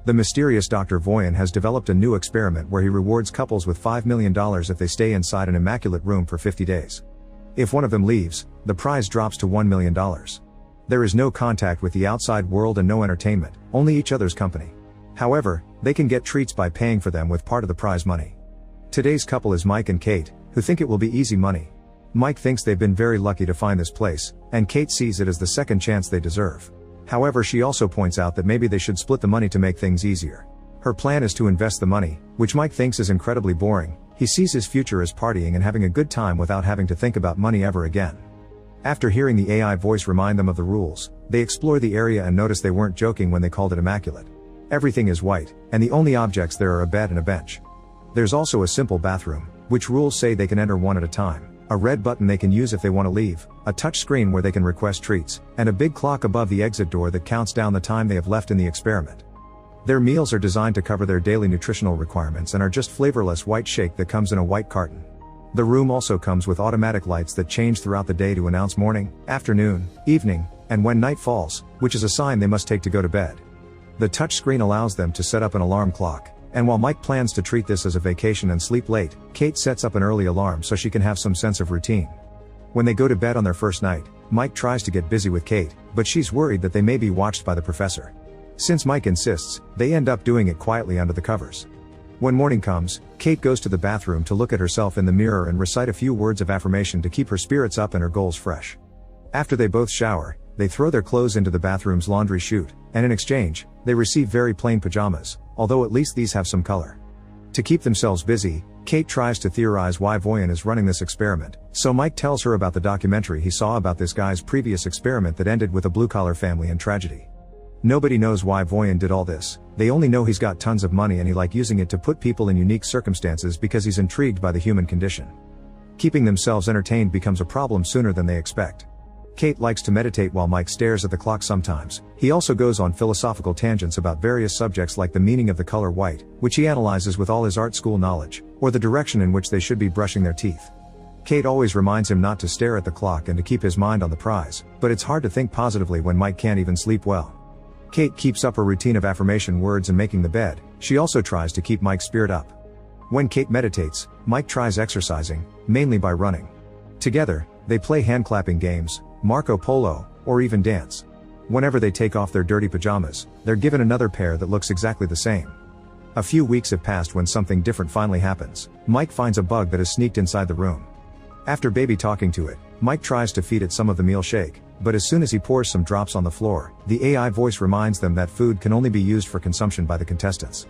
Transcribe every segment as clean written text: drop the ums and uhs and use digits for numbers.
The mysterious Dr. Voyan has developed a new experiment where he rewards couples with $5 million if they stay inside an immaculate room for 50 days. If one of them leaves, the prize drops to $1 million. There is no contact with the outside world and no entertainment, only each other's company. However, they can get treats by paying for them with part of the prize money. Today's couple is Mike and Kate, who think it will be easy money. Mike thinks they've been very lucky to find this place, and Kate sees it as the second chance they deserve. However, she also points out that maybe they should split the money to make things easier. Her plan is to invest the money, which Mike thinks is incredibly boring. He sees his future as partying and having a good time without having to think about money ever again. After hearing the AI voice remind them of the rules, they explore the area and notice they weren't joking when they called it immaculate. Everything is white, and the only objects there are a bed and a bench. There's also a simple bathroom, which rules say they can enter one at a time, a red button they can use if they want to leave, a touch screen where they can request treats, and a big clock above the exit door that counts down the time they have left in the experiment. Their meals are designed to cover their daily nutritional requirements and are just flavorless white shake that comes in a white carton. The room also comes with automatic lights that change throughout the day to announce morning, afternoon, evening, and when night falls, which is a sign they must take to go to bed. The touch screen allows them to set up an alarm clock, and while Mike plans to treat this as a vacation and sleep late, Kate sets up an early alarm so she can have some sense of routine. When they go to bed on their first night, Mike tries to get busy with Kate, but she's worried that they may be watched by the professor. Since Mike insists, they end up doing it quietly under the covers. When morning comes, Kate goes to the bathroom to look at herself in the mirror and recite a few words of affirmation to keep her spirits up and her goals fresh. After they both shower, they throw their clothes into the bathroom's laundry chute, and in exchange, they receive very plain pajamas, although at least these have some color. To keep themselves busy, Kate tries to theorize why Voyan is running this experiment, so Mike tells her about the documentary he saw about this guy's previous experiment that ended with a blue-collar family and tragedy. Nobody knows why Voyan did all this, they only know he's got tons of money and he likes using it to put people in unique circumstances because he's intrigued by the human condition. Keeping themselves entertained becomes a problem sooner than they expect. Kate likes to meditate while Mike stares at the clock sometimes. He also goes on philosophical tangents about various subjects like the meaning of the color white, which he analyzes with all his art school knowledge, or the direction in which they should be brushing their teeth. Kate always reminds him not to stare at the clock and to keep his mind on the prize, but it's hard to think positively when Mike can't even sleep well. Kate keeps up her routine of affirmation words and making the bed. She also tries to keep Mike's spirit up. When Kate meditates, Mike tries exercising, mainly by running. Together, they play hand-clapping games, Marco Polo, or even dance. Whenever they take off their dirty pajamas, they're given another pair that looks exactly the same. A few weeks have passed when something different finally happens. Mike finds a bug that has sneaked inside the room. After baby talking to it, Mike tries to feed it some of the meal shake, but as soon as he pours some drops on the floor, the AI voice reminds them that food can only be used for consumption by the contestants.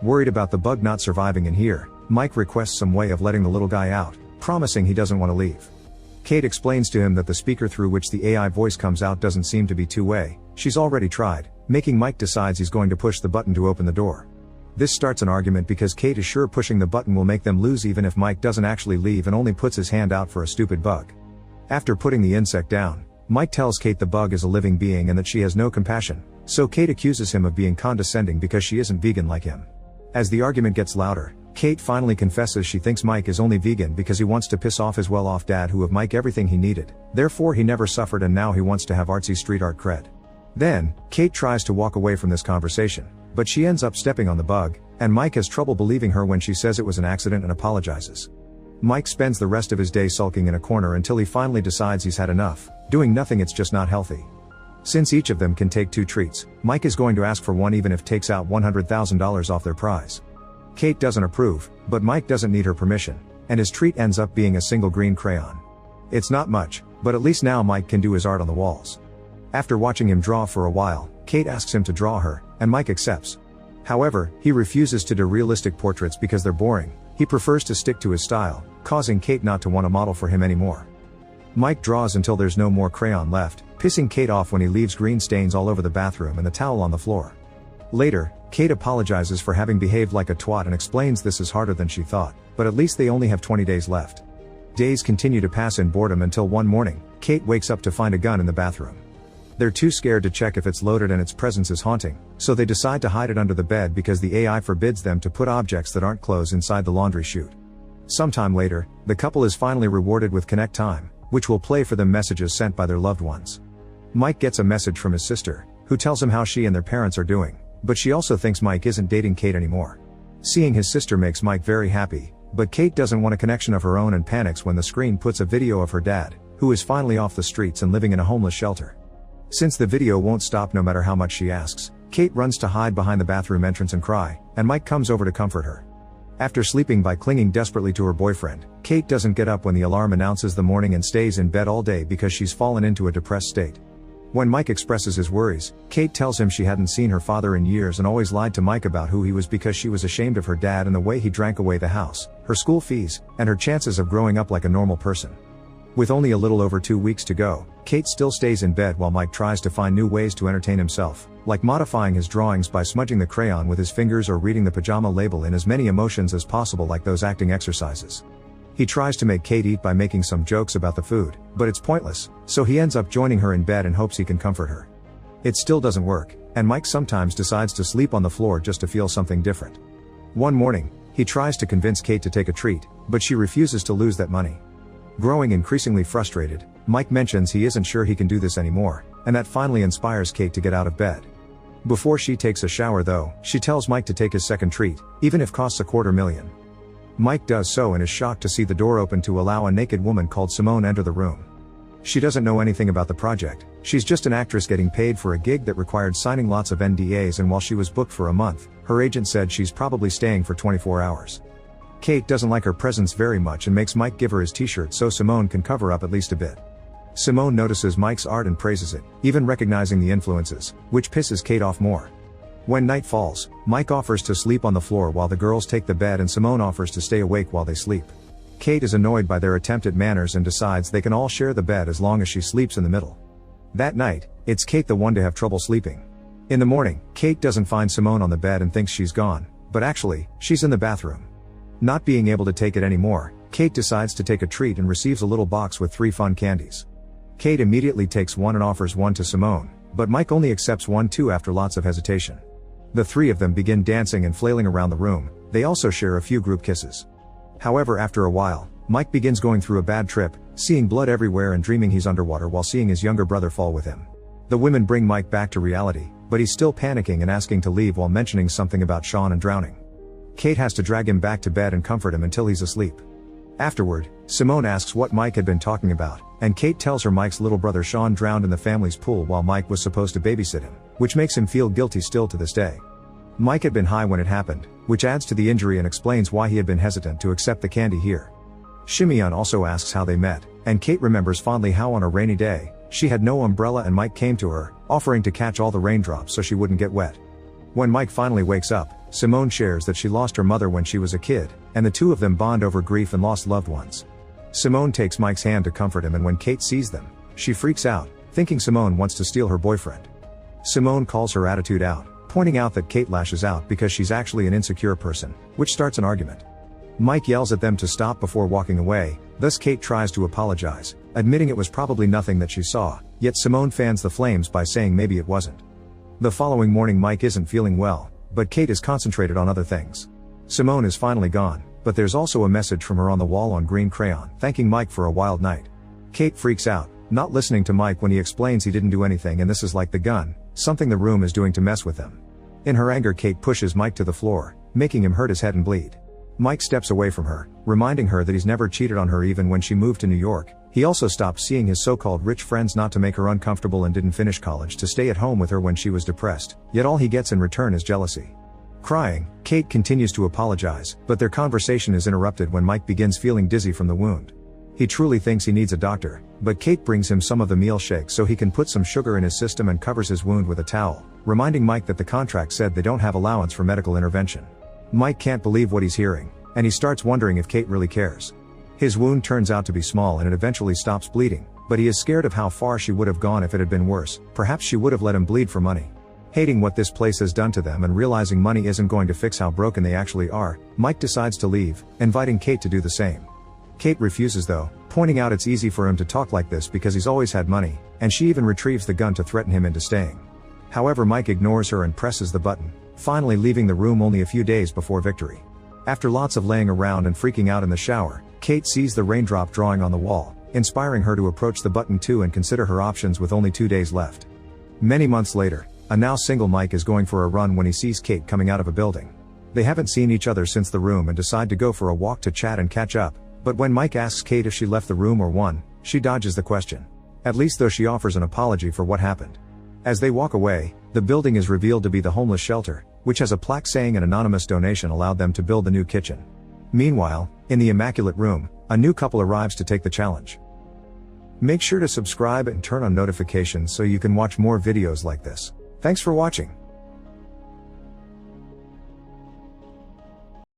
Worried about the bug not surviving in here, Mike requests some way of letting the little guy out, promising he doesn't want to leave. Kate explains to him that the speaker through which the AI voice comes out doesn't seem to be two-way. She's already tried, making Mike decides he's going to push the button to open the door. This starts an argument because Kate is sure pushing the button will make them lose even if Mike doesn't actually leave and only puts his hand out for a stupid bug. After putting the insect down, Mike tells Kate the bug is a living being and that she has no compassion, so Kate accuses him of being condescending because she isn't vegan like him. As the argument gets louder, Kate finally confesses she thinks Mike is only vegan because he wants to piss off his well-off dad who gave Mike everything he needed, therefore he never suffered and now he wants to have artsy street art cred. Then, Kate tries to walk away from this conversation, but she ends up stepping on the bug, and Mike has trouble believing her when she says it was an accident and apologizes. Mike spends the rest of his day sulking in a corner until he finally decides he's had enough. Doing nothing, it's just not healthy. Since each of them can take 2 treats, Mike is going to ask for one even if takes out $100,000 off their prize. Kate doesn't approve, but Mike doesn't need her permission, and his treat ends up being a single green crayon. It's not much, but at least now Mike can do his art on the walls. After watching him draw for a while, Kate asks him to draw her, and Mike accepts. However, he refuses to do realistic portraits because they're boring. He prefers to stick to his style, causing Kate not to want to model for him anymore. Mike draws until there's no more crayon left, pissing Kate off when he leaves green stains all over the bathroom and the towel on the floor. Later, Kate apologizes for having behaved like a twat and explains this is harder than she thought, but at least they only have 20 days left. Days continue to pass in boredom until one morning, Kate wakes up to find a gun in the bathroom. They're too scared to check if it's loaded and its presence is haunting, so they decide to hide it under the bed because the AI forbids them to put objects that aren't clothes inside the laundry chute. Sometime later, the couple is finally rewarded with Connect Time, which will play for them messages sent by their loved ones. Mike gets a message from his sister, who tells him how she and their parents are doing. but she also thinks Mike isn't dating Kate anymore. Seeing his sister makes Mike very happy, but Kate doesn't want a connection of her own and panics when the screen puts a video of her dad, who is finally off the streets and living in a homeless shelter. Since the video won't stop no matter how much she asks, Kate runs to hide behind the bathroom entrance and cry, and Mike comes over to comfort her. After sleeping by clinging desperately to her boyfriend, Kate doesn't get up when the alarm announces the morning and stays in bed all day because she's fallen into a depressed state. When Mike expresses his worries, Kate tells him she hadn't seen her father in years and always lied to Mike about who he was because she was ashamed of her dad and the way he drank away the house, her school fees, and her chances of growing up like a normal person. With only a little over 2 weeks to go, Kate still stays in bed while Mike tries to find new ways to entertain himself, like modifying his drawings by smudging the crayon with his fingers or reading the pajama label in as many emotions as possible like those acting exercises. He tries to make Kate eat by making some jokes about the food, but it's pointless, so he ends up joining her in bed and hopes he can comfort her. It still doesn't work, and Mike sometimes decides to sleep on the floor just to feel something different. One morning, he tries to convince Kate to take a treat, but she refuses to lose that money. Growing increasingly frustrated, Mike mentions he isn't sure he can do this anymore, and that finally inspires Kate to get out of bed. Before she takes a shower though, she tells Mike to take his second treat, even if costs $250,000. Mike does so and is shocked to see the door open to allow a naked woman called Simone enter the room. She doesn't know anything about the project, she's just an actress getting paid for a gig that required signing lots of NDAs, and while she was booked for a month, her agent said she's probably staying for 24 hours. Kate doesn't like her presence very much and makes Mike give her his t-shirt so Simone can cover up at least a bit. Simone notices Mike's art and praises it, even recognizing the influences, which pisses Kate off more. When night falls, Mike offers to sleep on the floor while the girls take the bed and Simone offers to stay awake while they sleep. Kate is annoyed by their attempt at manners and decides they can all share the bed as long as she sleeps in the middle. That night, it's Kate the one to have trouble sleeping. In the morning, Kate doesn't find Simone on the bed and thinks she's gone, but actually, she's in the bathroom. Not being able to take it anymore, Kate decides to take a treat and receives a little box with 3 fun candies. Kate immediately takes one and offers one to Simone, but Mike only accepts one too after lots of hesitation. The 3 of them begin dancing and flailing around the room, they also share a few group kisses. However, after a while, Mike begins going through a bad trip, seeing blood everywhere and dreaming he's underwater while seeing his younger brother fall with him. The women bring Mike back to reality, but he's still panicking and asking to leave while mentioning something about Sean and drowning. Kate has to drag him back to bed and comfort him until he's asleep. Afterward, Simone asks what Mike had been talking about, and Kate tells her Mike's little brother Sean drowned in the family's pool while Mike was supposed to babysit him, which makes him feel guilty still to this day. Mike had been high when it happened, which adds to the injury and explains why he had been hesitant to accept the candy here. Shimeon also asks how they met, and Kate remembers fondly how on a rainy day, she had no umbrella and Mike came to her, offering to catch all the raindrops so she wouldn't get wet. When Mike finally wakes up, Simone shares that she lost her mother when she was a kid, and the 2 of them bond over grief and lost loved ones. Simone takes Mike's hand to comfort him, and when Kate sees them, she freaks out, thinking Simone wants to steal her boyfriend. Simone calls her attitude out, pointing out that Kate lashes out because she's actually an insecure person, which starts an argument. Mike yells at them to stop before walking away, thus Kate tries to apologize, admitting it was probably nothing that she saw, yet Simone fans the flames by saying maybe it wasn't. The following morning Mike isn't feeling well, but Kate is concentrated on other things. Simone is finally gone, but there's also a message from her on the wall on green crayon, thanking Mike for a wild night. Kate freaks out, not listening to Mike when he explains he didn't do anything and this is like the gun, something the room is doing to mess with them. In her anger, Kate pushes Mike to the floor, making him hurt his head and bleed. Mike steps away from her, reminding her that he's never cheated on her even when she moved to New York. He also stopped seeing his so-called rich friends not to make her uncomfortable and didn't finish college to stay at home with her when she was depressed, yet all he gets in return is jealousy. Crying, Kate continues to apologize, but their conversation is interrupted when Mike begins feeling dizzy from the wound. He truly thinks he needs a doctor, but Kate brings him some of the meal shake so he can put some sugar in his system and covers his wound with a towel, reminding Mike that the contract said they don't have allowance for medical intervention. Mike can't believe what he's hearing, and he starts wondering if Kate really cares. His wound turns out to be small and it eventually stops bleeding, but he is scared of how far she would have gone if it had been worse. Perhaps she would have let him bleed for money. Hating what this place has done to them and realizing money isn't going to fix how broken they actually are, Mike decides to leave, inviting Kate to do the same. Kate refuses though, pointing out it's easy for him to talk like this because he's always had money, and she even retrieves the gun to threaten him into staying. However, Mike ignores her and presses the button, finally leaving the room only a few days before victory. After lots of laying around and freaking out in the shower, Kate sees the raindrop drawing on the wall, inspiring her to approach the button too and consider her options with only 2 days left. Many months later, A now single Mike is going for a run when he sees Kate coming out of a building. They haven't seen each other since the room and decide to go for a walk to chat and catch up, but when Mike asks Kate if she left the room or won, she dodges the question. At least though she offers an apology for what happened. As they walk away, the building is revealed to be the homeless shelter, which has a plaque saying an anonymous donation allowed them to build the new kitchen. Meanwhile, in the immaculate room, a new couple arrives to take the challenge. Make sure to subscribe and turn on notifications so you can watch more videos like this. Thanks for watching.